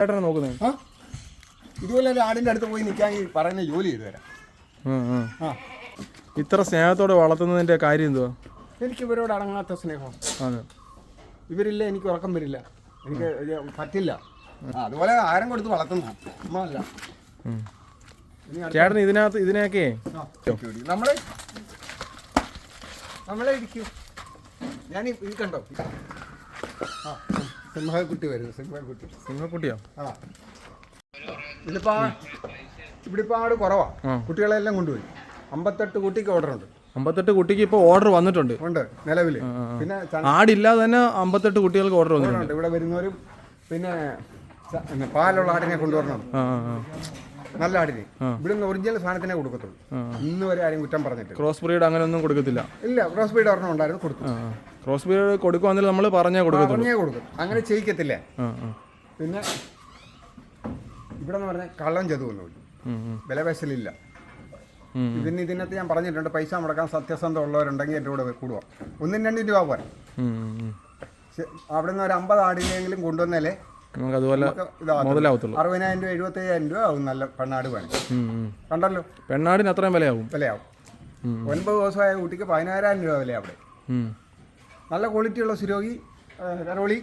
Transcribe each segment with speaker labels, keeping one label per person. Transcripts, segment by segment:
Speaker 1: ചേട്ടനെ നോക്കുന്നത്
Speaker 2: ഇതുപോലെ ഒരു ആടിൻ്റെ അടുത്ത് പോയി നിൽക്കാൻ പറയുന്ന ജോലി ചെയ്തു തരാം.
Speaker 1: ഇത്ര സ്നേഹത്തോടെ വളർത്തുന്നതിൻ്റെ കാര്യം എന്തുവാ?
Speaker 2: എനിക്ക് ഇവരോട് അടങ്ങാത്ത സ്നേഹം. ഇവരില്ല എനിക്ക് ഉറക്കം വരില്ല, എനിക്ക് പറ്റില്ല. അതുപോലെ ആരം കൊടുത്ത് വളർത്തുന്ന അല്ല.
Speaker 1: ചേട്ടൻ ഇതിനൊക്കെ
Speaker 2: നമ്മളെ ഇരിക്കും. ഞാൻ ഇത് കണ്ടോ, സിംഹക്കുട്ടി വരുന്നു.
Speaker 1: സിംഹക്കുട്ടിയോ?
Speaker 2: ഇവിടെ ആട് കുറവാ, കുട്ടികളെല്ലാം കൊണ്ടുപോയി. 58 കുട്ടിക്ക് ഓർഡർ ഉണ്ട്.
Speaker 1: 58 കുട്ടിക്ക് ഇപ്പോൾ ഓർഡർ വന്നിട്ടുണ്ട്
Speaker 2: നിലവിൽ. പിന്നെ
Speaker 1: ആടില്ലാതെ തന്നെ 58 കുട്ടികൾക്ക് ഓർഡർ വന്നിട്ടുണ്ട്.
Speaker 2: ഇവിടെ വരുന്നവരും പിന്നെ പാലുള്ള ആടിനെ കൊണ്ടുവരണം, നല്ല ആടിനെ. ഇവിടുന്ന് ഒറിജിനൽ സാധനത്തിനെ കൊടുക്കത്തുള്ളൂ. ഇന്ന് വരെ ആരും കുറ്റം പറഞ്ഞിട്ട്.
Speaker 1: ക്രോസ് ബ്രീഡ് അങ്ങനെ ഒന്നും കൊടുക്കത്തില്ല.
Speaker 2: ഇല്ല, ക്രോസ് ബ്രീഡ് ഒരെണ്ണം ഉണ്ടായിരുന്നു, കൊടുത്തു.
Speaker 1: ക്രോസ് ബ്രീഡ് കൊടുക്കുവാണെങ്കിൽ നമ്മൾ പറഞ്ഞേ കൊടുക്കും.
Speaker 2: അങ്ങനെ ചെയ്യിക്കത്തില്ലേ. പിന്നെ ഇവിടെ എന്ന് പറഞ്ഞാൽ കള്ളം ചതുവൊന്നുമില്ല, വിലപേശലില്ല. ഇതിനകത്ത് ഞാൻ പറഞ്ഞിട്ടുണ്ട്, പൈസ മുടക്കാൻ സത്യസന്ധ ഉള്ളവരുണ്ടെങ്കിൽ എൻ്റെ കൂടെ കൂടുക. 1-2 രൂപ പോരാ. അവിടെ നിന്ന് ഒരു 50 ആടിനെങ്കിലും കൊണ്ടുവന്നാലേ
Speaker 1: അതുപോലെ
Speaker 2: 60,000 രൂപ 75,000 രൂപ ആവും നല്ല പെണ്ണാട് വേണം. കണ്ടല്ലോ,
Speaker 1: പെണ്ണാടിന് അത്രയും വിലയാവും.
Speaker 2: 9 ദിവസമായ കുട്ടിക്ക് 16,000 രൂപ വില. അവിടെ നല്ല ക്വാളിറ്റിയുള്ള സുരോഗി, കരോളി,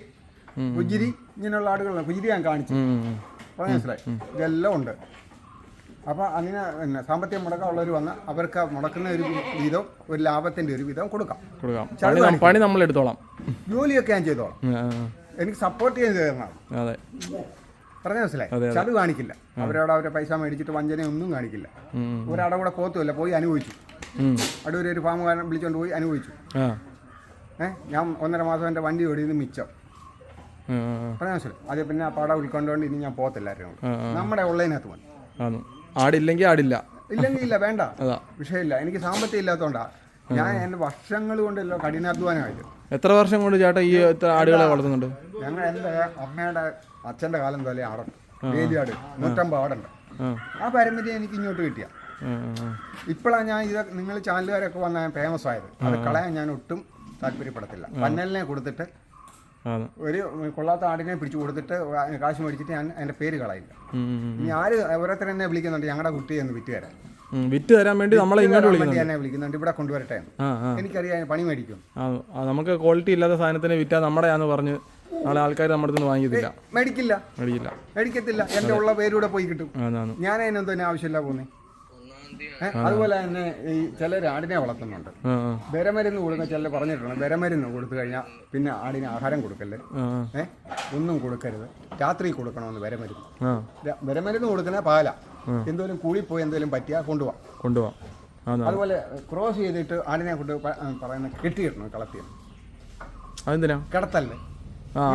Speaker 2: കുജിരി, ഇങ്ങനെയുള്ള ആടുകളാണ്. കുജിരി ഞാൻ കാണിച്ചു, മനസ്സിലായി. ഇതെല്ലാം ഉണ്ട്. അപ്പോൾ അങ്ങനെ പിന്നെ സാമ്പത്തിക മുടക്കമുള്ളവർ വന്നാൽ അവർക്ക് മുടക്കുന്ന ഒരു വീതം, ഒരു ലാഭത്തിൻ്റെ ഒരു വീതം കൊടുക്കാം.
Speaker 1: പണി നമ്മൾ എടുത്തോളാം,
Speaker 2: ജോലിയൊക്കെ ഞാൻ ചെയ്തോളാം. എനിക്ക് സപ്പോർട്ട് ചെയ്ത് തരണം. പറഞ്ഞ മനസ്സിലായി. ചത് കാണിക്കില്ല. അവരുടെ പൈസ മേടിച്ചിട്ട് വഞ്ചനയൊന്നും കാണിക്കില്ല. ഒരാടെ കൂടെ പോത്തുമില്ല, പോയി അനുഭവിച്ചു. അടൂര് ഒരു ഫാമുകാരൻ വിളിച്ചുകൊണ്ട് പോയി അനുഭവിച്ചു. ഞാൻ 1.5 മാസം എൻ്റെ വണ്ടി ഓടിയത് മിച്ചം. പറഞ്ഞ മനസ്സിലായി. അത് പിന്നെ ആ പാട ഉൾക്കൊണ്ടുകൊണ്ട് ഇനി ഞാൻ പോകത്തില്ലായിരുന്നു. നമ്മുടെ ഉള്ളതിനകത്ത് വന്നു.
Speaker 1: ആടില്ലെങ്കിൽ ആടില്ല,
Speaker 2: ഇല്ലെങ്കിൽ ഇല്ല, വേണ്ട, വിഷയമില്ല. എനിക്ക് സാമ്പത്തികം ഇല്ലാത്തതുകൊണ്ടാണ് ഞാൻ എൻ്റെ വർഷങ്ങൾ കൊണ്ടല്ലോ കഠിനാധ്വാനമായിട്ട്.
Speaker 1: എത്ര വർഷം കൊണ്ട് ചേട്ടാ ഈ ആടുകളെ വളർത്തുന്നുണ്ട്?
Speaker 2: ഞങ്ങൾ എൻ്റെ അമ്മയുടെ അച്ഛൻ്റെ കാലം പോലെ ആടുണ്ട്, വേലിയാട് 150 ആടുണ്ട്. ആ പാരമ്പര്യം എനിക്ക് ഇങ്ങോട്ട് കിട്ടിയ. ഇപ്പോഴാണ് ഞാൻ ഇത് നിങ്ങൾ ചാനലുകാരൊക്കെ വന്ന ഫേമസ് ആയത്. അത് കളയാൻ ഞാൻ ഒട്ടും താല്പര്യപ്പെടത്തില്ല. പന്നലിനെ കൊടുത്തിട്ട് ഒരു കൊള്ളാത്ത ആടിനെ പിടിച്ചു കൊടുത്തിട്ട് കാശ് മേടിച്ചിട്ട് ഞാൻ എൻ്റെ പേര് കളയില്ല. ഇനി ആര് ഓരോരുത്തർ എന്നെ വിളിക്കുന്നുണ്ട്, ഞങ്ങളുടെ കുട്ടിയെ ഒന്ന് വിറ്റ് തരാൻ വേണ്ടി നമ്മളെ ഇങ്ങോട്ട് വിളിക്കുന്നുണ്ട്. ഇവിടെ കൊണ്ടുവരട്ടെ, എനിക്കറിയാം പണി മേടിക്കും.
Speaker 1: നമുക്ക് ക്വാളിറ്റി ഇല്ലാത്ത സാധനത്തിന് വിറ്റാ നമ്മുടെയാന്ന് പറഞ്ഞ് നാളെ ആൾക്കാർ നമ്മുടെ അടുത്ത് വാങ്ങിയതില്ല,
Speaker 2: മേടിക്കത്തില്ല. എൻ്റെ ഉള്ള പേരൂടെ പോയി കിട്ടും. ഞാൻ അതിനൊന്നും തന്നെ ആവശ്യമില്ല പോകുന്നത്. അതുപോലെ തന്നെ ഈ ചിലർ ആടിനെ വളർത്തുന്നുണ്ട്. വിരമരുന്ന് കൊടുക്കുന്ന ചിലർ പറഞ്ഞിട്ടുണ്ട്, വിരമരുന്ന് കൊടുത്തു കഴിഞ്ഞാൽ പിന്നെ ആടിന് ആഹാരം കൊടുക്കല്ലേ, ഒന്നും കൊടുക്കരുത്, രാത്രി കൊടുക്കണമെന്ന്. വിരമരുന്ന് കൊടുക്കുന്ന പാല എന്തോലും കൂടിപ്പോയി എന്തെങ്കിലും പറ്റിയാൽ കൊണ്ടുപോവാം. അതുപോലെ ക്രോസ് ചെയ്തിട്ട് ആടിനെ കൊണ്ട് പറയുന്ന കെട്ടിയിടണം, കളത്തിയാണ്.
Speaker 1: അതെന്തിനാ?
Speaker 2: കിടത്തല്ലേ.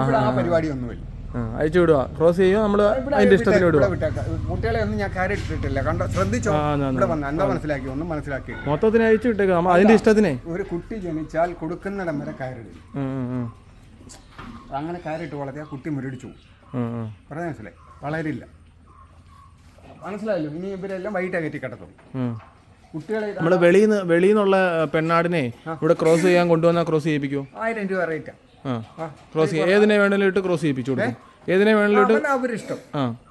Speaker 2: ഇവിടെ ആ പരിപാടിയൊന്നുമില്ല.
Speaker 1: അയച്ചു വിടുക, ക്രോസ് ചെയ്യുക, നമ്മൾ അതിന്റെ ഇഷ്ടത്തിന് വിടുക.
Speaker 2: കുട്ടികളെ ഒന്നും ഞാൻ കാര്യമിട്ടിട്ടില്ല, കണ്ടോ, ശ്രദ്ധിച്ചോ. ഇവിടെ വന്ന് എന്താ മനസ്സിലാക്കി, ഒന്നും മനസ്സിലാക്കി
Speaker 1: മൊത്തത്തിന് അയച്ചു വിട്ടേക്ക്, നമ്മൾ അതിന്റെ ഇഷ്ടത്തിനെ.
Speaker 2: ഒരു കുട്ടി ജനിച്ചാൽ കൊടുക്കുന്നിടം വരെ കയറിടില്ല. അങ്ങനെ കയറിട്ട് വളർത്തിയാൽ കുട്ടി മുരടിച്ചു പോകും. പറഞ്ഞ മനസ്സിലായി, വളരില്ല. മനസ്സിലായല്ലോ. ഇനി ഇവരെല്ലാം വൈകിട്ട് കയറ്റി കിടത്തും. കുട്ടികളെ
Speaker 1: നമ്മൾ വെളിയിൽ നിന്നുള്ള പെണ്ണാടിനെ ഇവിടെ ക്രോസ് ചെയ്യാൻ കൊണ്ടുവന്നാൽ ക്രോസ് ചെയ്യിപ്പിക്കുമോ?
Speaker 2: 1000 രൂപ റേറ്റാ.
Speaker 1: ക്രോസ് ഏതിനെ വേണമെങ്കിലും ഇട്ട് ക്രോസ് ചെയ്യിപ്പിച്ചു കൊടുക്കും. ഏതിനെ വേണമെങ്കിലും
Speaker 2: അവരിഷ്ടം.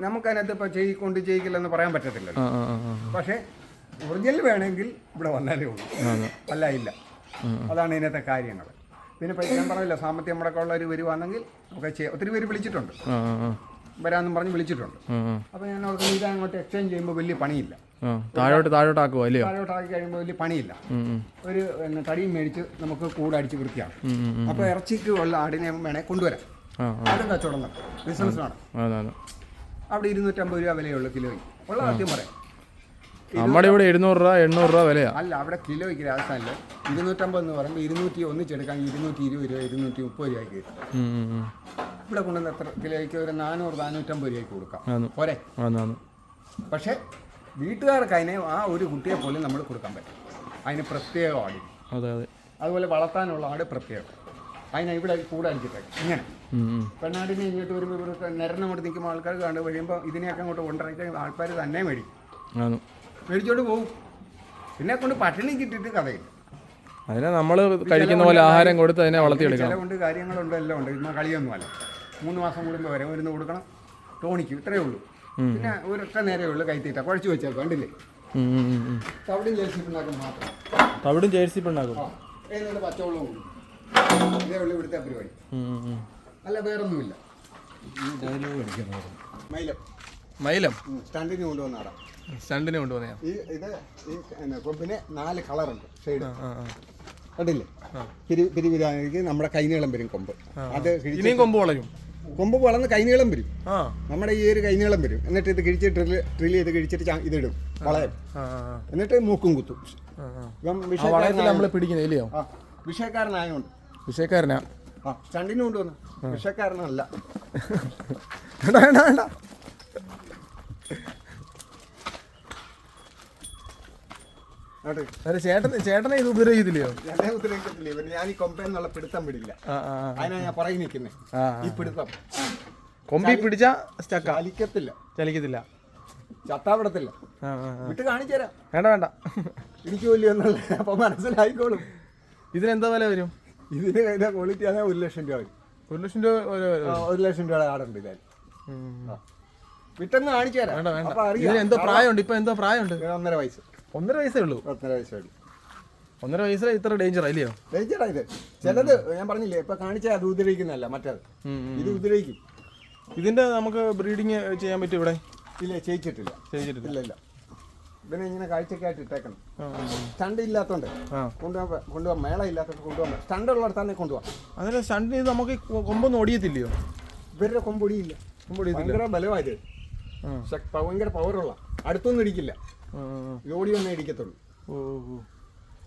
Speaker 2: നമുക്കതിനകത്ത് ഇപ്പൊ ചെയ്യിക്കില്ലെന്ന് പറയാൻ പറ്റത്തില്ല. പക്ഷെ ഒറിജിനൽ വേണമെങ്കിൽ ഇവിടെ വന്നാലേ ഉള്ളൂ, അല്ല ഇല്ല. അതാണ് ഇതിനകത്തെ കാര്യങ്ങൾ. പിന്നെ ഞാൻ പറഞ്ഞില്ല, സാമ്പത്തിക മുടക്കമുള്ളവർ വരുവാണെങ്കിൽ നമുക്ക് ഒത്തിരി പേര് വിളിച്ചിട്ടുണ്ട്, വരാമെന്നും പറഞ്ഞ് വിളിച്ചിട്ടുണ്ട്. അപ്പോൾ ഞാൻ അവർക്ക് ഇത് അങ്ങോട്ട് എക്സ്ചേഞ്ച് ചെയ്യുമ്പോൾ വലിയ പണിയില്ല.
Speaker 1: താഴോട്ടാക്കുമോ? അല്ലയോ,
Speaker 2: താഴോട്ടാക്കി കഴിയുമ്പോൾ വലിയ പണിയില്ല. ഒരു തടിയും മേടിച്ച് നമുക്ക് കൂടടിച്ച് വൃത്തിയാണ്. അപ്പോൾ ഇറച്ചിക്ക് ഉള്ള ആടിനെ വേണേൽ കൊണ്ടുവരാം. ആടും കച്ചവടം നടക്കും, ബിസിനസ്സാണ്. അവിടെ 250 രൂപ വിലയുള്ളൂ കിലോയ്ക്ക്. ഉള്ള ആദ്യം പറയാം.
Speaker 1: നമ്മുടെ ഇവിടെ 700 രൂപ 800 രൂപ വിലയാണ്.
Speaker 2: അല്ല, അവിടെ കിലോയ്ക്ക് രാജസ്ഥാനില് 250 എന്ന് പറയുമ്പോൾ 200 ഒന്നിച്ചെടുക്കാൻ 220 രൂപ 230 രൂപയ്ക്ക്. ഇവിടെ കൊണ്ടുവന്ന് എത്ര കിലോയ്ക്ക് ഒരു 400-450 രൂപയ്ക്ക് കൊടുക്കാം പോരെ. പക്ഷെ വീട്ടുകാർക്ക് അതിനെ ആ ഒരു കുട്ടിയെ പോലും നമ്മൾ കൊടുക്കാൻ പറ്റും. അതിന് പ്രത്യേക ആട്. അതുപോലെ വളർത്താനുള്ള ആട് പ്രത്യേകം. അതിനെ ഇവിടെ കൂടെ അടിച്ചിട്ടേ ഇങ്ങനെ പെണ്ണാടിനെ ഇങ്ങോട്ട് വരുമ്പോൾ ഇവർക്ക് നിരന്നങ്ങോട്ട് നിൽക്കുമ്പോൾ ആൾക്കാർ കണ്ട് കഴിയുമ്പോൾ ഇതിനെയൊക്കെ അങ്ങോട്ട് കൊണ്ടുവരാൻ ആൾക്കാർ തന്നെ മേടിച്ചോണ്ട് പോകും. പിന്നെ കൊണ്ട് പട്ടിണി കിട്ടിയിട്ട് കഥയില്ല.
Speaker 1: അതിനെ നമ്മൾ കഴിക്കുന്ന പോലെ ആഹാരം കൊടുത്ത് അതിനെ വളർത്തിയെടുക്കണം.
Speaker 2: ചിലവുണ്ട്, കാര്യങ്ങളുണ്ട്, എല്ലാം ഉണ്ട്. ഇന്ന് കളിയൊന്നും അല്ല. 3 മാസം കൂടുമ്പോൾ വരെ മരുന്ന് കൊടുക്കണം, ടോണിക്കും ഇത്രയേ ഉള്ളൂ. പിന്നെ ഒരൊറ്റ നേരേ ഉള്ളൂ കൈത്തീറ്റ കുഴച്ച് വെച്ചാൽ കണ്ടില്ലേ. തവിടും ജേഴ്സി പിണ്ണാക്കും മാത്രം.
Speaker 1: തവിടും ജേഴ്സി പിണ്ണാക്കും.
Speaker 2: ഏതൊരു പച്ചവെള്ളവും കൊടുക്കും. ഇതേ ഉള്ളൂ ഇവിടുത്തെ പരിപാടി. അല്ല വേറൊന്നുമില്ല. മൈലം
Speaker 1: മൈലം
Speaker 2: സ്റ്റണ്ടിന് കൊണ്ടുവന്നാടാ.
Speaker 1: സ്റ്റണ്ടിന് കൊണ്ടുവന്ന
Speaker 2: ഇത് കൊമ്പിന് 4 കളറുണ്ട് ഷെയ്ഡ് കണ്ടില്ലേ. പിരിവിരാണെങ്കിൽ നമ്മുടെ കൈനീളം വരും കൊമ്പ്. അത്
Speaker 1: ഇനിയും കൊമ്പ് വളരും.
Speaker 2: കൊമ്പ് വളർന്ന് കൈനീളം വരും. നമ്മുടെ ഈ ഒരു കൈനീളം വരും. എന്നിട്ട് ഇത് കിഴിച്ച് ഡ്രിൽ ചെയ്ത് കിഴിച്ചിട്ട് ഇതിടും വളയം. എന്നിട്ട് മൂക്കും കുത്തും.
Speaker 1: നമ്മൾ പിടിക്കുന്നില്ലയോ?
Speaker 2: വിഷയക്കാരനായോണ്ട്.
Speaker 1: വിഷയക്കാരനാ?
Speaker 2: സ്റ്റണ്ടിന് കൊണ്ടുവന്നു. വിഷയക്കാരനല്ല.
Speaker 1: വേണ്ട വേണ്ട. ചേട്ടനെ ഇത് ഉപദ്രവിക്കത്തില്ലയോ?
Speaker 2: എന്നെ ഉപദ്രവിക്കത്തില്ല. ഞാൻ ഈ കൊമ്പെന്നുള്ള പിടുത്തം പിടില്ല. അതിനാ ഞാൻ പറയി നിൽക്കുന്നേ. ഈ പിടുത്തം
Speaker 1: കൊമ്പി പിടിച്ച
Speaker 2: ചലിക്കത്തില്ല, ചത്താവിടത്തില്ല. വിട്ട് കാണിച്ചു തരാം.
Speaker 1: വേണ്ട വേണ്ട,
Speaker 2: എനിക്ക് വലിയൊന്നല്ല. അപ്പൊ മനസ്സിലായിക്കോളും.
Speaker 1: ഇതിനെന്താ വില വരും?
Speaker 2: ഇതിന് ക്വാളിറ്റി ആണെങ്കിൽ 1 ലക്ഷം രൂപ വരും.
Speaker 1: 1 ലക്ഷം രൂപ?
Speaker 2: 1 ലക്ഷം രൂപയുടെ ആടുണ്ട് ഇതായി. വിട്ടെന്ന് കാണിച്ചു തരാം.
Speaker 1: എന്തോ പ്രായമുണ്ട്? ഇപ്പൊ എന്തോ പ്രായമുണ്ട്?
Speaker 2: 1.5 വയസ്സ്.
Speaker 1: 1.5 വയസ്സേ ഉള്ളൂ?
Speaker 2: 1.5 വയസ്സേ ഉള്ളൂ.
Speaker 1: 1.5 വയസ്സിലെ ഇത്ര ഡേഞ്ചർ അല്ലയോ?
Speaker 2: ഡേഞ്ചറാ ഇത്. ചിലത് ഞാൻ പറഞ്ഞില്ലേ ഇപ്പൊ കാണിച്ചാൽ അത് ഉപദ്രവിക്കുന്നതല്ല, മറ്റേത് ഇത് ഉപദ്രവിക്കും.
Speaker 1: ഇതിന്റെ നമുക്ക് ബ്രീഡിങ് ചെയ്യാൻ പറ്റും ഇവിടെ?
Speaker 2: ഇല്ല, ചെയ്യിച്ചിട്ടില്ല. ഇല്ല. പിന്നെ ഇങ്ങനെ കാഴ്ചക്കായിട്ട് ഇട്ടേക്കണം. സ്റ്റണ്ട് ഇല്ലാത്തോണ്ട് കൊണ്ടുപോകാൻ മേള ഇല്ലാത്തോണ്ട് കൊണ്ടുപോകാൻ. സ്റ്റണ്ട് ഉള്ളിടത്താന്നെ കൊണ്ടുപോകാം.
Speaker 1: അതിന് സ്റ്റണ്ടിന് ഇത് നമുക്ക് കൊമ്പൊന്നും ഒടിയത്തില്ലയോ?
Speaker 2: ഇവരുടെ കൊമ്പൊടിയില്ല. ഭയങ്കര ബലമായത്, ഭയങ്കര പവറുള്ള. അടുത്തൊന്നും ഇടിക്കില്ല. ഓടി വന്നേ ഇടിക്കത്തുള്ളൂ.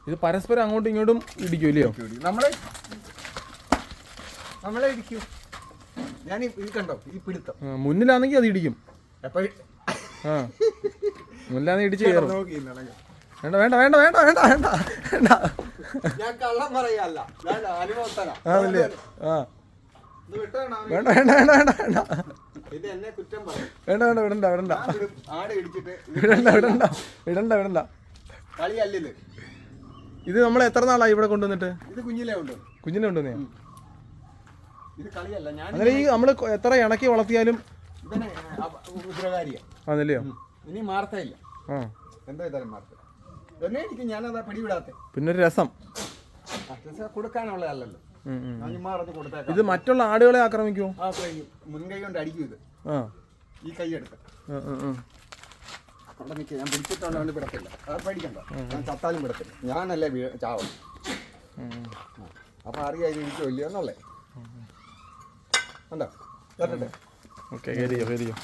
Speaker 1: ഇത് പരസ്പരം അങ്ങോട്ടും ഇങ്ങോട്ടും ഇടിക്കൂല്ലയോ?
Speaker 2: നമ്മളെ ഇടിക്കൂ. ഞാൻ ഇത് കണ്ടോ ഈ പിടുത്തം.
Speaker 1: മുന്നിലാണെങ്കിൽ അത് ഇടിക്കും. മുന്നിലാണെങ്കിൽ ഇടിച്ച് കയറും. വേണ്ട വേണ്ട വേണ്ട വേണ്ട വേണ്ട വേണ്ട വേണ്ട.
Speaker 2: ഞാൻ കള്ളം പറയല്ല, ഞാൻ അനുഭവത്തരാ.
Speaker 1: വേണ്ട വേണ്ട വേണ്ട വേണ്ട വേണ്ട.
Speaker 2: ഇത് എന്നെ കുറ്റം പറയും.
Speaker 1: വേണ്ട വേണ്ട വിടണ്ട വിടണ്ട.
Speaker 2: ആട് ഇടിച്ചിട്ട്
Speaker 1: വിടണ്ട വിടണ്ട വിടണ്ട വിടണ്ട.
Speaker 2: കളിയല്ലേ
Speaker 1: ഇത് നമ്മൾ എത്ര നാളായി ഇവിടെ കൊണ്ടുവന്നിട്ട്?
Speaker 2: ഇത് കുഞ്ഞിലേ ഉണ്ട്.
Speaker 1: കുഞ്ഞിനെ കൊണ്ടുവന്നേ?
Speaker 2: ഇത് കളിയല്ല. ഞാൻ
Speaker 1: അങ്ങനെ ഈ നമ്മൾ എത്ര ഇണക്കി വളർത്തിയാലും
Speaker 2: ഇവനെ ഉപദ്രവകാരിയാ.
Speaker 1: അതല്ലയോ?
Speaker 2: ഇനി മാർത്തയില്ല. എന്താ ഇതായാലും മാർത്ത എന്നെ എനിക്ക് ഞാനതാ പിടിവിടാത്ത.
Speaker 1: പിന്നെ ഒരു രസം
Speaker 2: കൊടുക്കാനുള്ളതല്ലല്ലോ.
Speaker 1: ഇത് മറ്റുള്ള ആടുകളെ ആക്രമിക്കുമോ?
Speaker 2: മുൻകൈ കൊണ്ട് അടിക്കും. ഇത് ഈ കൈ എടുക്കാം. അവിടെ നിൽക്കുക. ഞാൻ പിടിച്ചിട്ടുള്ളതുകൊണ്ട് വിടത്തില്ല. അത് പേടിക്കണ്ട. ഞാൻ ചത്താലും വിടത്തില്ല. ഞാനല്ലേ ചാവും. അപ്പൊ അറിയാം ഇത് എനിക്ക് വലിയ എന്നല്ലേ. ഉണ്ടോ? കേട്ടെ.
Speaker 1: ഓക്കെ, കയറിയോ കയറിയോ.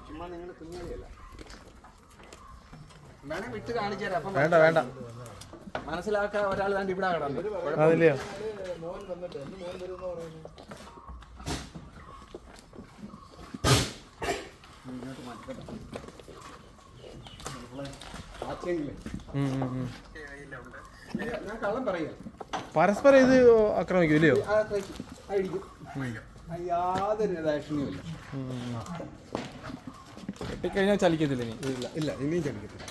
Speaker 2: ചുമ്മാ നിങ്ങൾ കുഞ്ഞാളിയല്ല. വേണേ വിട്ട് കാണിച്ചു തരാം.
Speaker 1: വേണ്ട വേണ്ട.
Speaker 2: മനസ്സിലാക്കാൻ ഒരാൾ വേണ്ടി ഇവിടെ കിടന്നു.
Speaker 1: അതില്ലയോ? ഞാൻ കള്ളം പറയാ. പരസ്പരം ഇത് ആക്രമിക്കും ഇല്ലയോ?
Speaker 2: യാതൊരു ദാക്ഷിണ്യവും ഇല്ല.
Speaker 1: കെട്ടിക്കഴിഞ്ഞാൽ ചലിക്കത്തില്ല.
Speaker 2: ഇല്ല ഇല്ല, ഇനിയും ചലിക്കത്തില്ല.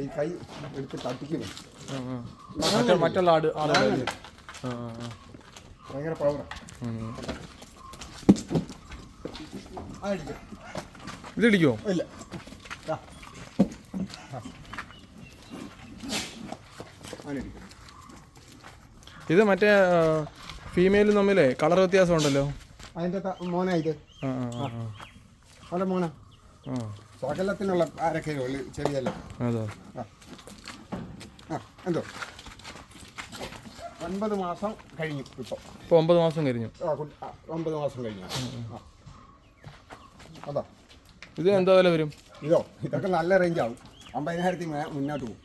Speaker 2: ഈ കൈ എടുത്ത് തട്ടിക്കുന്നു.
Speaker 1: മറ്റുള്ള ആളുകൾ
Speaker 2: ഭയങ്കര പവറാ.
Speaker 1: ഇത് ഇടിക്കുമോ?
Speaker 2: ഇല്ല.
Speaker 1: ഇത് മറ്റേ ഫീമെയിലും തമ്മിലേ കളർ വ്യത്യാസം ഉണ്ടല്ലോ.
Speaker 2: അതിൻ്റെ മോനാ ഇത്. അതെ മോനാ. സകലത്തിനുള്ള ആരൊക്കെ ചെറിയല്ല.
Speaker 1: അതോ?
Speaker 2: എന്തോ 9 മാസം കഴിഞ്ഞു. ഇപ്പോൾ
Speaker 1: 9 മാസം കഴിഞ്ഞു.
Speaker 2: 9 മാസം കഴിഞ്ഞു. അതാ.
Speaker 1: ഇത് എന്താ വില വരും?
Speaker 2: ഇതൊക്കെ നല്ല റേഞ്ച് ആവും. 50,000 മുന്നോട്ട് പോകും.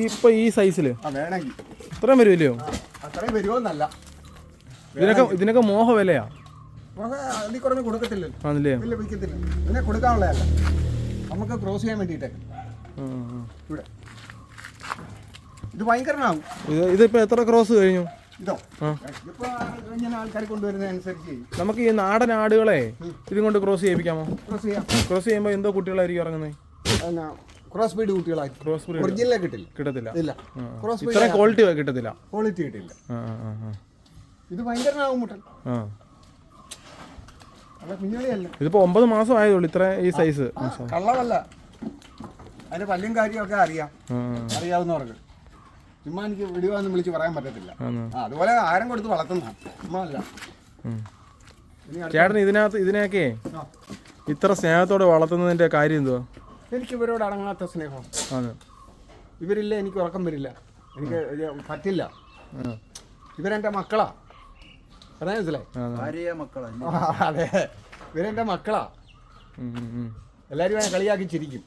Speaker 1: ഇപ്പൊ ഈ സൈസില്
Speaker 2: വേണമെങ്കിൽ
Speaker 1: ഇത്രയും വരുമല്ലയോ?
Speaker 2: അത്രയും വരുമോന്നല്ല.
Speaker 1: ഇതിനൊക്കെ മോഹ വിലയാ.
Speaker 2: അതിൽ കുറഞ്ഞ് കൊടുക്കത്തില്ലല്ലോ.
Speaker 1: ആണല്ലേ?
Speaker 2: ഇല്ല, വിൽക്കത്തില്ല. ഇതിനെ കൊടുക്കാനുള്ളതല്ല, നമുക്ക് ക്രോസ് ചെയ്യാൻ വേണ്ടിയിട്ട്. ഇവിടെ ഇത് ഭയങ്കരനാവും.
Speaker 1: ഇതിപ്പോ എത്ര ക്രോസ് കഴിഞ്ഞു?
Speaker 2: ഇതോ ഇതിപ്പോ ഇങ്ങനെ ആൾക്കാർ കൊണ്ടുവരുന്നതനുസരിച്ച്
Speaker 1: നമുക്ക് ഈ നാടൻ ആടുകളെ ഇതും കൊണ്ട് ക്രോസ് ചെയ്യിപ്പിക്കാമോ?
Speaker 2: ക്രോസ് ചെയ്യാം.
Speaker 1: ക്രോസ് ചെയ്യുമ്പോൾ എന്തോ കുട്ടികളായിരിക്കും ഇറങ്ങുന്നത്?
Speaker 2: ക്രോസ് ബീഡ് കുട്ടികളായി
Speaker 1: ക്രോസ് ബ്രീഡ്
Speaker 2: ഒറിജിനലേ കിട്ടില്ല
Speaker 1: കിട്ടത്തില്ല.
Speaker 2: ഇല്ല ക്രോസ് ബീഡ്
Speaker 1: ഇത്രയും ക്വാളിറ്റി കിട്ടത്തില്ല.
Speaker 2: ക്വാളിറ്റി കിട്ടില്ല.
Speaker 1: ആ ആ ആ
Speaker 2: ഇത് ഭയങ്കരനാകും മുട്ടൻ.
Speaker 1: ആ
Speaker 2: അല്ല കുഞ്ഞുകളിയല്ല.
Speaker 1: ഇതിപ്പോ 9 മാസം ആയതുള്ളൂ ഇത്ര ഈ സൈസ്.
Speaker 2: കള്ളമല്ല, അതിന്റെ പല്ലും കാര്യമൊക്കെ അറിയാവുന്നവർക്ക്. ചുമ്മാ എനിക്ക് വിടുവാന്ന് വിളിച്ച് പറയാൻ പറ്റത്തില്ല. അതുപോലെ ആരം കൊടുത്ത് വളർത്തുന്ന ചുമ്മാ അല്ല.
Speaker 1: ചേട്ടൻ ഇതിനെയൊക്കെ ഇത്ര സ്നേഹത്തോടെ വളർത്തുന്നതിന്റെ കാര്യം എന്തുവാ?
Speaker 2: എനിക്ക് ഇവരോട് അടങ്ങാത്ത സ്നേഹം. ഇവരില്ല എനിക്ക് ഉറക്കം വരില്ല, എനിക്ക് പറ്റില്ല. ഇവരെൻ്റെ മക്കളാ, പറയാൻ മനസ്സിലായി? അതെ, ഇവരെൻ്റെ മക്കളാ. എല്ലാവരും വേണേൽ കളിയാക്കി ചിരിക്കും.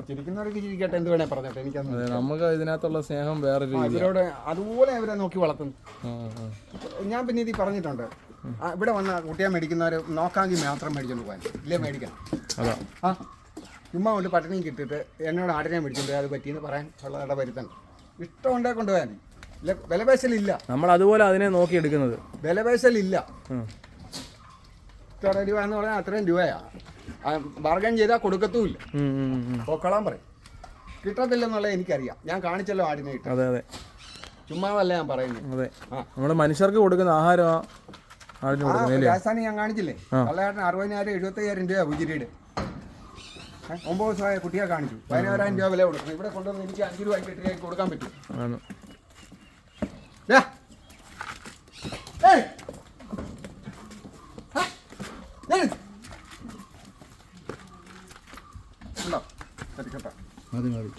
Speaker 2: ചിരിക്കുന്നവർക്ക് ചിരിക്കട്ടെ, എന്ത് വേണേ പറഞ്ഞോട്ടെ. എനിക്കത്
Speaker 1: നമുക്ക് ഇതിനകത്തുള്ള സ്നേഹം വേറെ
Speaker 2: ഇവരോട് അതുപോലെ അവരെ നോക്കി വളർത്തുന്നു. ഞാൻ പിന്നെ ഇത് പറഞ്ഞിട്ടുണ്ട്, ഇവിടെ വന്ന കുട്ടിയെ മേടിക്കുന്നവർ നോക്കാമെങ്കിൽ മാത്രം മേടിച്ചോണ്ട് പോകാൻ, ഇല്ലേ മേടിക്കണം. ആ ചുമ്മാ കൊണ്ട് പട്ടിണിയും കിട്ടിയിട്ട് എന്നോട് ആടിനെ മേടിച്ചോണ്ട് അത് പറ്റിയെന്ന് പറയാൻ ഉള്ള ഇടവരുത്തണം. ഇഷ്ടമുണ്ടേ കൊണ്ടുപോയാൽ ഇല്ല. വിലപേശലില്ല.
Speaker 1: നമ്മൾ അതുപോലെ അതിനെ നോക്കി എടുക്കുന്നത്.
Speaker 2: വിലപേശലില്ല. ഇത്ര രൂപ എന്ന് പറഞ്ഞാൽ അത്രയും രൂപയാണ്. ബാർഗൻ ചെയ്താൽ കൊടുക്കത്തുമില്ല. പൊക്കളാൻ പറയും. കിട്ടത്തില്ലെന്നുള്ളത് എനിക്കറിയാം. ഞാൻ കാണിച്ചല്ലോ ആടിനെ കിട്ടും.
Speaker 1: അതെ അതെ,
Speaker 2: ചുമ്മാതല്ല ഞാൻ പറയുന്നത്.
Speaker 1: അതെ, നമ്മുടെ മനുഷ്യർക്ക് കൊടുക്കുന്ന ആഹാരം
Speaker 2: രാജസ്ഥാനി ഞാൻ കാണിച്ചില്ലേ? കള്ളയാട്ടിന് 60,000 75,000 രൂപ ഉജിരിയുടെ 9 ദിവസമായ കുട്ടിയെ കാണിച്ചു. 15,000 രൂപ വില കൊടുക്കണം. ഇവിടെ കൊണ്ടുവന്ന് എനിക്ക് 5 രൂപയ്ക്ക് 8 രൂപയ്ക്ക് കൊടുക്കാൻ പറ്റും.
Speaker 1: മതി മതി.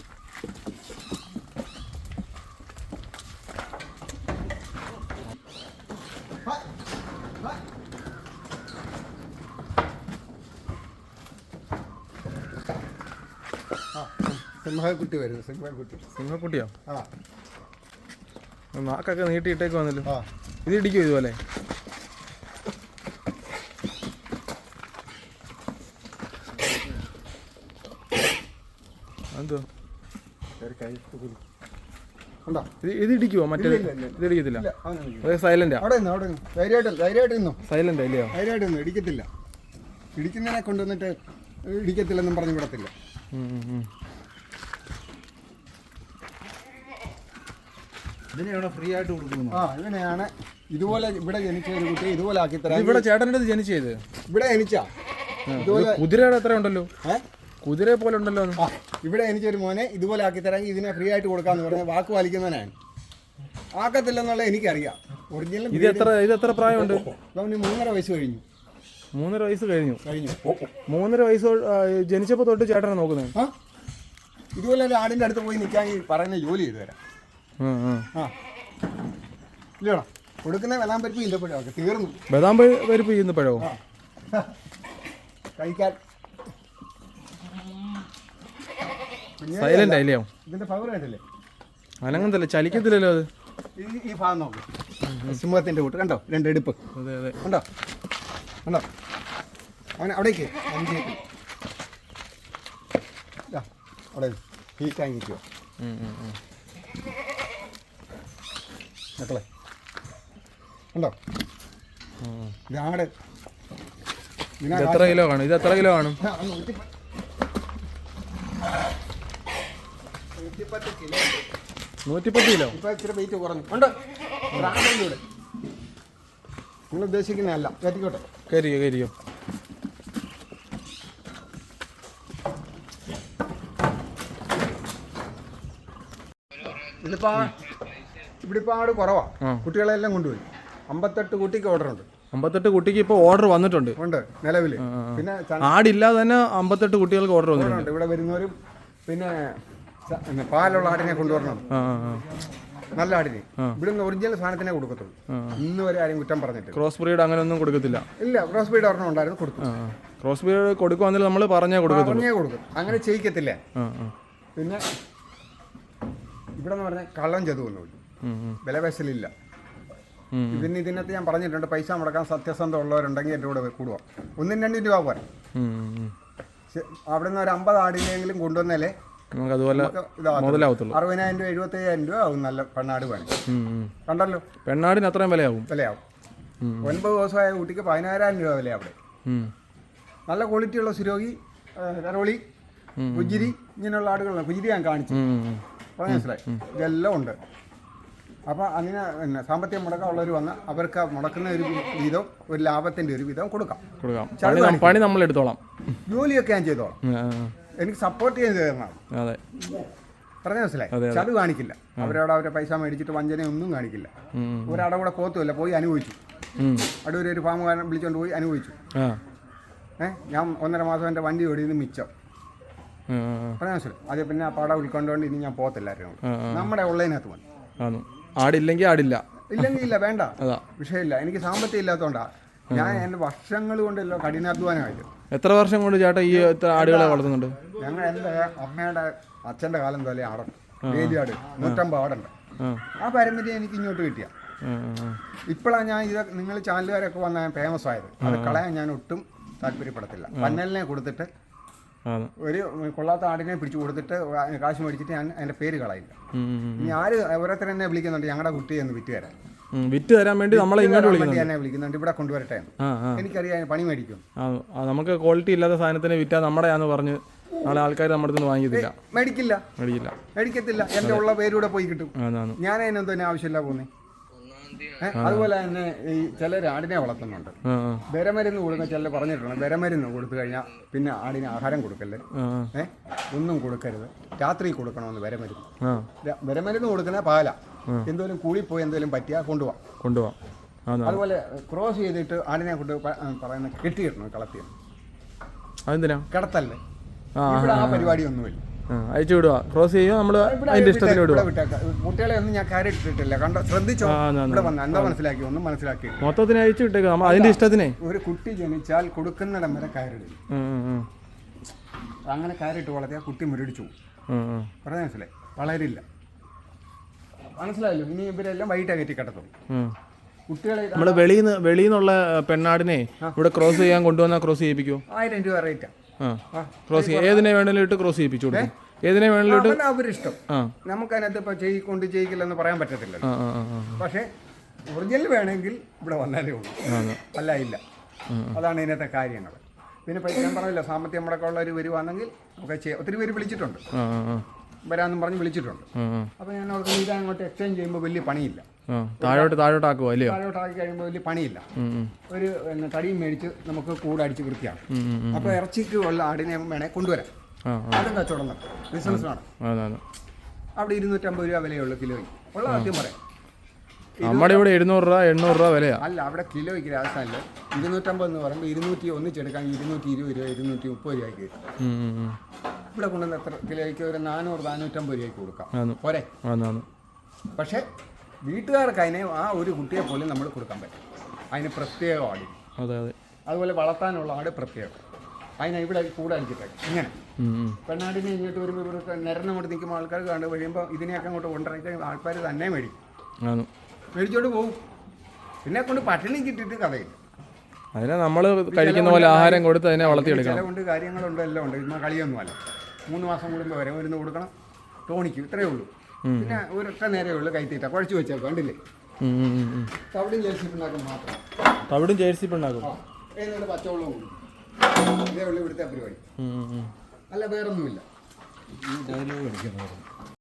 Speaker 2: സിംഹക്കുട്ടി വരുന്നു.
Speaker 1: സിംഹക്കുട്ടിയോ? നാക്കൊക്കെ നീട്ടിയിട്ടേക്ക് വന്നല്ലോ. ഇത് ഇടിക്കും ഇതുപോലെ? എന്തോ ഇത് ഇടിക്കുവോ? മറ്റേ ഇത് ഇടിക്കത്തില്ല. സൈലന്റാ? സൈലന്റ് അല്ലയോ?
Speaker 2: ധൈര്യമായിട്ടൊന്നും ഇടിക്കത്തില്ല. ഇടിക്കുന്നതിനെ കൊണ്ടുവന്നിട്ട് ഇടിക്കത്തില്ലെന്നും പറഞ്ഞു വിടത്തില്ല.
Speaker 3: ഫ്രീ ആയിട്ട് കൊടുക്കുന്നു.
Speaker 2: ഇവനെയാണ് ഇതുപോലെ ഇവിടെ ജനിച്ച ഒരു കുട്ടി ഇതുപോലെ ആക്കി തരാം.
Speaker 1: ഇവിടെ ചേട്ടൻ്റെ ജനിച്ചത്
Speaker 2: ഇവിടെ ജനിച്ചാ ഇതുപോലെ.
Speaker 1: കുതിരയുടെ അത്ര ഉണ്ടല്ലോ, കുതിരയെ പോലെ ഉണ്ടല്ലോ.
Speaker 2: ഇവിടെ എനിക്കൊരു മോനെ ഇതുപോലെ ആക്കി തരാമെങ്കിൽ ഇതിനെ ഫ്രീ ആയിട്ട് കൊടുക്കാന്ന് പറഞ്ഞ വാക്ക് പാലിക്കുന്നവനാണ്. ആക്കത്തില്ലെന്നുള്ള എനിക്കറിയാം. ഒറിജിനൽ
Speaker 1: ഇത് എത്ര പ്രായമുണ്ട്?
Speaker 2: അവന് 3.5 വയസ്സ് കഴിഞ്ഞു.
Speaker 1: 3.5 വയസ്സ് കഴിഞ്ഞു. 3.5 വയസ്സ് ജനിച്ചപ്പോൾ തൊട്ട് ചേട്ടനെ നോക്കുന്നത്.
Speaker 2: ഇതുപോലെ ഒരു ആടിൻ്റെ അടുത്ത് പോയി നിൽക്കാൻ ഈ പറയുന്ന ജോലി ചെയ്തു തരാം. ഇല്ലടാ, കൊടുക്കുന്ന ബദാം പരിപ്പ് ഈന്തപ്പഴമൊക്കെ തീർന്നു.
Speaker 1: ബദാം പരിപ്പ് ഈന്തപ്പഴോ
Speaker 2: കഴിക്കാൻ?
Speaker 1: സൈലന്റ് അല്ലയോ?
Speaker 2: ഇതിന്റെ പവർ കണ്ടില്ലേ?
Speaker 1: അനങ്ങന്തല്ലേ, ചലിക്കത്തില്ലല്ലോ അത്.
Speaker 2: ഈ ഭാഗം നോക്ക്, സിംഹത്തിന്റെ കൂട്ട് കണ്ടോ? 2 എടുപ്പ്.
Speaker 1: അതെ അതെ,
Speaker 2: കണ്ടോ കണ്ടോ? അവൻ അവിടേക്ക് അവിടെ ഹീറ്റായി നിൽക്കുക മക്കളെ. കണ്ടോ ഇതാട്.
Speaker 1: എത്ര കിലോ കാണും? ഇത് എത്ര കിലോ കാണും? 110 കിലോ.
Speaker 2: ഇപ്പൊ ഇച്ചിരി വെയിറ്റ് കുറഞ്ഞു. ഉണ്ട് ഇവിടെ. നിങ്ങൾ ഉദ്ദേശിക്കുന്നതല്ല. കയറ്റിക്കോട്ടെ.
Speaker 1: കയറിയോ?
Speaker 2: ഇവിടെ ആട് കുറവാണ്. കുട്ടികളെല്ലാം കൊണ്ടുപോയി. 58 കുട്ടിക്ക് ഓർഡർ ഉണ്ട്.
Speaker 1: 58 കുട്ടിക്ക് ഇപ്പോൾ ഓർഡർ വന്നിട്ടുണ്ട്.
Speaker 2: ഉണ്ട് നിലവിൽ. പിന്നെ
Speaker 1: ആടില്ലാതെ തന്നെ 58 കുട്ടികൾക്ക് ഓർഡർ വന്നിട്ടുണ്ട്.
Speaker 2: ഇവിടെ വരുന്നവരും പിന്നെ പാലുള്ള ആടിനെ കൊണ്ടുവരണം. നല്ല ആടിനെ. ഇവിടുന്ന് ഒറിജിനൽ സാധനത്തിനെ കൊടുക്കത്തുള്ളൂ. ഇന്ന് വരെ ആരും കുറ്റം പറഞ്ഞിട്ട്.
Speaker 1: ക്രോസ് ബ്രീഡ് അങ്ങനെ ഒന്നും കൊടുക്കത്തില്ല.
Speaker 2: ഇല്ല, ക്രോസ് ബ്രീഡ് ഒരെണ്ണം ഉണ്ടായിരുന്നു, കൊടുത്തു.
Speaker 1: ക്രോസ് ബ്രീഡ് കൊടുക്കുവാണെങ്കിൽ നമ്മൾ പറഞ്ഞേ കൊടുക്കും.
Speaker 2: അങ്ങനെ ചെയ്യിക്കത്തില്ല. പിന്നെ ഇവിടെ എന്ന് പറഞ്ഞാൽ കള്ളം ചതുവൊന്നുമില്ല, വിലപേശലില്ല. പിന്നെ ഇതിനകത്ത് ഞാൻ പറഞ്ഞിട്ടുണ്ട്, പൈസ മുടക്കാൻ സത്യസന്ധ ഉള്ളവരുണ്ടെങ്കിൽ എൻ്റെ കൂടെ കൂടുക. 1-2 രൂപ പോരാ. അവിടെ നിന്ന് ഒരു 50 ആടിനെങ്കിലും കൊണ്ടുവന്നാലേ
Speaker 1: അതുപോലെ
Speaker 2: 60,000 75,000 രൂപ ആവും നല്ല പെണ്ണാട് വേണം. കണ്ടല്ലോ,
Speaker 1: പെണ്ണാടിന് അത്രയും വിലയാവും.
Speaker 2: 9 ദിവസമായ കുട്ടിക്ക് 15,000 രൂപ വില അവിടെ. നല്ല ക്വാളിറ്റിയുള്ള സുരോഗി കരോളി പുജിരി ഇങ്ങനെയുള്ള ആടുകളാണ്. പുജിരി ഞാൻ കാണിച്ചു, പറഞ്ഞ മനസ്സിലായി. ഇതെല്ലാം ഉണ്ട്. അപ്പോൾ അങ്ങനെ പിന്നെ സാമ്പത്തിക മുടക്കമുള്ളവർ വന്ന് അവർക്ക് മുടക്കുന്ന ഒരു വീതം, ഒരു ലാഭത്തിൻ്റെ ഒരു വീതം കൊടുക്കാം.
Speaker 1: പണി നമ്മൾ എടുത്തോളാം,
Speaker 2: ജോലിയൊക്കെ ഞാൻ ചെയ്തോളാം. എനിക്ക് സപ്പോർട്ട് ചെയ്ത് തരണം.
Speaker 1: അതെ,
Speaker 2: പറഞ്ഞ മനസ്സിലായി. ചതു കാണിക്കില്ല. അവരോട് അവരെ പൈസ മേടിച്ചിട്ട് വഞ്ചനയൊന്നും കാണിക്കില്ല. ഒരാടെ കൂടെ പോത്തുമില്ല, പോയി അനുഭവിച്ചു. അടൂരൊരു ഫാമുകാരൻ വിളിച്ചുകൊണ്ട് പോയി അനുഭവിച്ചു. ഞാൻ 1.5 മാസം എൻ്റെ വണ്ടി ഓടിയത് മിച്ചം. പറഞ്ഞ മനസ്സിലായി. അത് പിന്നെ ആ പാട ഉൾക്കൊണ്ടുകൊണ്ട് ഇനി ഞാൻ പോത്തില്ലായിരുന്നു. നമ്മുടെ ഉള്ളതിനകത്ത് മതി.
Speaker 1: ആടില്ലെങ്കിൽ ആടില്ല,
Speaker 2: ഇല്ലെങ്കിൽ ഇല്ല, വേണ്ട, വിഷയമില്ല. എനിക്ക് സാമ്പത്തികം ഇല്ലാത്തതുകൊണ്ടാണ് ഞാൻ എൻ്റെ വർഷങ്ങൾ കൊണ്ടല്ലോ കഠിനാധ്വാനമായിട്ട്.
Speaker 1: എത്ര വർഷം കൊണ്ട് ചേട്ടാ ഈ ആടുകളെ വളർത്തുന്നുണ്ട്?
Speaker 2: ഞങ്ങൾ എൻ്റെ അമ്മയുടെ അച്ഛൻ്റെ കാലം പോലെ ആടുണ്ട്, വേലിയാട് 150 ആടുണ്ട്. ആ പാരമ്പര്യം എനിക്ക് ഇങ്ങോട്ട് കിട്ടിയ. ഇപ്പോഴാണ് ഞാൻ ഇത് നിങ്ങൾ ചാനലുകാരൊക്കെ വന്ന ഫേമസ് ആയത്. അത് കളയാൻ ഞാൻ ഒട്ടും താല്പര്യപ്പെടത്തില്ല. പന്നലിനെ കൊടുത്തിട്ട് ഒരു കൊള്ളാത്ത ആടിനെ പിടിച്ചു കൊടുത്തിട്ട് കാശ് മേടിച്ചിട്ട് ഞാൻ എൻ്റെ പേര് കളയില്ല. ഇനി ആര് ഓരോരുത്തർ എന്നെ വിളിക്കുന്നുണ്ട്, ഞങ്ങളുടെ കുട്ടി എന്ന് വിറ്റ് തരാൻ വേണ്ടി നമ്മളെ ഇങ്ങോട്ട് എന്നെ വിളിക്കുന്നുണ്ട്, ഇവിടെ കൊണ്ടുവരട്ടെ. എനിക്കറിയാം പണി മേടിക്കും.
Speaker 1: നമുക്ക് ക്വാളിറ്റി ഇല്ലാത്ത സാധനത്തിന് വിറ്റാൽ നമ്മുടെയാന്ന് പറഞ്ഞ് നാളെ ആൾക്കാർ നമ്മുടെ അടുത്ത് വാങ്ങിയതില്ല,
Speaker 2: മേടിക്കത്തില്ല. എൻ്റെ ഉള്ള പേരൂടെ പോയി കിട്ടും. ഞാൻ അതിനെന്തോ ആവശ്യമില്ല പോകുന്നേ. അതുപോലെ തന്നെ ഈ ചിലർ ആടിനെ വളർത്തുന്നുണ്ട്. വിരമരുന്ന് കൊടുക്കുന്ന ചിലർ പറഞ്ഞിട്ടുണ്ട്, വിരമരുന്ന് കൊടുത്തു കഴിഞ്ഞാൽ പിന്നെ ആടിന് ആഹാരം കൊടുക്കല്ലേ, ഒന്നും കൊടുക്കരുത്, രാത്രി കൊടുക്കണമെന്ന്. വിരമരുന്ന് കൊടുക്കുന്ന പാല എന്തോലും കൂടിപ്പോയി എന്തോലും പറ്റിയാൽ കൊണ്ടുപോവാം. അതുപോലെ ക്രോസ് ചെയ്തിട്ട് ആടിനെ കൊണ്ട് പറയുന്ന കെട്ടിയിടണം, കളത്തി.
Speaker 1: അതെന്തിനാ?
Speaker 2: കിടത്തല്ലേ. ഇവിടെ ആ പരിപാടി ഒന്നുമില്ല.
Speaker 1: അയച്ചു വിടുക, ക്രോസ് ചെയ്യുക, നമ്മൾ അതിന്റെ ഇഷ്ടത്തിന് വിടുക.
Speaker 2: കുട്ടികളെ ഒന്നും ഞാൻ കാര്യം ഇട്ടിട്ടില്ല, കണ്ടോ, ശ്രദ്ധിച്ചോ. ഇവിടെ വന്ന എന്താ മനസ്സിലാക്കി, ഒന്നും മനസ്സിലാക്കി
Speaker 1: മൊത്തത്തിന് അയച്ചു വിട്ടേക്കാം നമ്മൾ അതിന്റെ ഇഷ്ടത്തിനെ.
Speaker 2: ഒരു കുട്ടി ജനിച്ചാൽ കൊടുക്കുന്നിടം വരെ കയറിടും. അങ്ങനെ കയറിട്ട് വളർത്തിയാൽ കുട്ടി മുരടിച്ചു പോകും. പറഞ്ഞ മനസ്സിലായി, വളരില്ല. മനസ്സിലായല്ലോ. ഇനി ഇവരെല്ലാം വൈകിട്ട് കയറ്റി കിടത്തും. കുട്ടികളെ
Speaker 1: നമ്മൾ വെളിയിൽ നിന്നുള്ള പെണ്ണാടിനെ ഇവിടെ ക്രോസ് ചെയ്യാൻ കൊണ്ടുവന്നാൽ ക്രോസ് ചെയ്യിപ്പിക്കുമോ?
Speaker 2: 1000 രൂപ റേറ്റാ.
Speaker 1: ക്രോസ് ഏതിനെ വേണമെങ്കിലും ഇട്ട് ക്രോസ് ചെയ്യിപ്പിച്ചു കൊടുക്കും. ഏതിനെ വേണമെങ്കിലും
Speaker 2: അവരിഷ്ടം. നമുക്കതിനകത്ത് ഇപ്പൊ ചെയ്യിക്കില്ലെന്ന് പറയാൻ പറ്റത്തില്ല. പക്ഷെ ഒറിജിനൽ വേണമെങ്കിൽ ഇവിടെ വന്നാലേ ഉള്ളൂ, അല്ല ഇല്ല. അതാണ് ഇതിനകത്തെ കാര്യങ്ങൾ. പിന്നെ ഞാൻ പറഞ്ഞില്ല, സാമ്പത്തിക മുടക്കമുള്ളവർ വരുവാണെങ്കിൽ നമുക്ക് ഒത്തിരി പേര് വിളിച്ചിട്ടുണ്ട്, വരാമെന്നും പറഞ്ഞ് വിളിച്ചിട്ടുണ്ട്. അപ്പോൾ ഞാൻ അവർക്ക് ഇത് അങ്ങോട്ട് എക്സ്ചേഞ്ച് ചെയ്യുമ്പോൾ വലിയ പണിയില്ല. താഴോട്ടാക്കി കഴിയുമ്പോൾ വലിയ പണിയില്ല. ഒരു തടിയും മേടിച്ച് നമുക്ക് കൂടടിച്ച് വൃത്തിയാണ്. അപ്പോൾ ഇറച്ചിക്ക് ഉള്ള ആടിനെ വേണേൽ കൊണ്ടുവരാം. അതും കച്ചവടം നടത്തും, ബിസിനസ്സാണ്. അവിടെ 250 രൂപ വിലയുള്ളൂ കിലോയ്ക്ക്. ഉള്ള ആദ്യം പറയാം.
Speaker 1: നമ്മുടെ ഇവിടെ 700 രൂപ 800 രൂപ വിലയാ.
Speaker 2: അല്ല, അവിടെ കിലോയ്ക്ക് രാജസ്ഥാനിൽ 250 എന്ന് പറയുമ്പോൾ 200 ഒന്നിച്ചെടുക്കാൻ 220 രൂപ 230 രൂപയ്ക്ക് കിട്ടും. ഇവിടെ കൊണ്ടുവന്ന് എത്ര കിലോയ്ക്ക് ഒരു 400-450 രൂപയ്ക്ക് കൊടുക്കാം, പോരെ. പക്ഷേ വീട്ടുകാർക്ക് അതിനെ ആ ഒരു കുട്ടിയെ പോലും നമ്മൾ കൊടുക്കാൻ പറ്റും. അതിന് പ്രത്യേക ആടി. അതുപോലെ വളർത്താനുള്ള ആട് പ്രത്യേകം. അതിനെ ഇവിടെ കൂടെ അടിച്ചിട്ടേ ഇങ്ങനെ പെണ്ണാടിനെ ഇങ്ങോട്ട് വരുമ്പോൾ ഇവിടെ നിരന്നങ്ങോട്ട് നിൽക്കുമ്പോൾ ആൾക്കാർ കണ്ട് കഴിയുമ്പോൾ ഇതിനെയൊക്കെ അങ്ങോട്ട് കൊണ്ടുവരാൻ ആൾക്കാർ തന്നെ മേടിച്ചോണ്ട് പോകും. പിന്നെ കൊണ്ട് പട്ടിണി കിട്ടിയിട്ട് കഥയില്ല.
Speaker 1: അതിനെ നമ്മൾ കഴിക്കുന്ന പോലെ ആഹാരം കൊടുത്ത് അതിനെ വളർത്തിയെടുക്കണം.
Speaker 2: ചിലവുണ്ട്, കാര്യങ്ങളുണ്ട്, എല്ലാം ഉണ്ട്. ഇന്ന് കളിയൊന്നുമല്ല. 3 മാസം കൂടുമ്പോൾ വരെ മരുന്ന് കൊടുക്കണം, ടോണിക്ക്, ഇത്രയേ ഉള്ളൂ. പിന്നെ ഒരൊറ്റ നേരമേ ഉള്ളൂ കൈത്തീറ്റ കുഴച്ച് വെച്ചാൽ കണ്ടില്ലേ. തവിടും ജേഴ്സി പിണ്ണാക്കും മാത്രം.
Speaker 1: തവിടും ജേഴ്സി പിണ്ണാക്കും
Speaker 2: ഏതുകൊണ്ട് പച്ചവെള്ളവും കൂടും. ഇതേ ഉള്ളൂ ഇവിടുത്തെ പരിപാടി, അല്ല വേറൊന്നുമില്ല.